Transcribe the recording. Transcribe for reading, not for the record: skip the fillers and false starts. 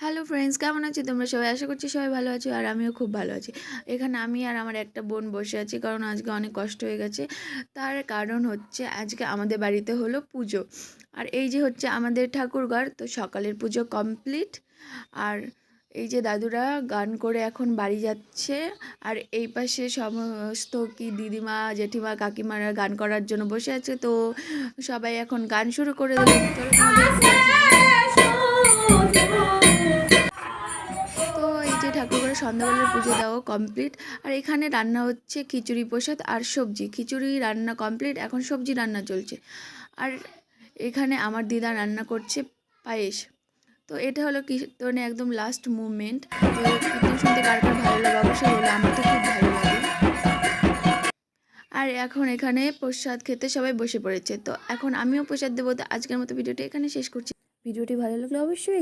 Hello friends, কেমন আছো তোমরা সবাই? আশা করছি সবাই ভালো আছো আর আমিও খুব ভালো আছি। এখানে আমি আর আমার একটা বোন বসে আছি, কারণ আজকে অনেক কষ্ট হয়ে গেছে। তার কারণ হচ্ছে আজকে আমাদের বাড়িতে হলো পুজো। আর এই যে হচ্ছে আমাদের ঠাকুরঘর, তো সকালের পুজো কমপ্লিট। আর এই যে দাদুরা গান করে এখন বাড়ি যাচ্ছে। আর এই পাশে সমস্ত কি দিদিমা, জেঠিমা, কাকিমারা গান করার জন্য বসে আছে। তো সবাই এখন গান শুরু করে দেবে। চলো তো এই যে ঠাকুরঘরে সন্ধ্যাবেলার পুজো দেওয়া কমপ্লিট। আর এখানে রান্না হচ্ছে খিচুড়ি প্রসাদ আর সবজি। খিচুড়ি রান্না কমপ্লিট, এখন সবজি রান্না চলছে। আর এখানে আমার দিদা রান্না করছে পায়েস। তো এটা হলো কীর্তনে একদম লাস্ট মুভমেন্ট। তো কীর্তন শুনতে কার কার ভালো লাগে অবশ্যই বলো, আমার তো খুব ভালো লাগে। আর এখন এখানে প্রসাদ খেতে সবাই বসে পড়েছে। তো এখন আমিও প্রসাদ দেবো। তো আজকের মতো ভিডিওটি এখানে শেষ করছি। ভিডিওটি ভালো লাগলে অবশ্যই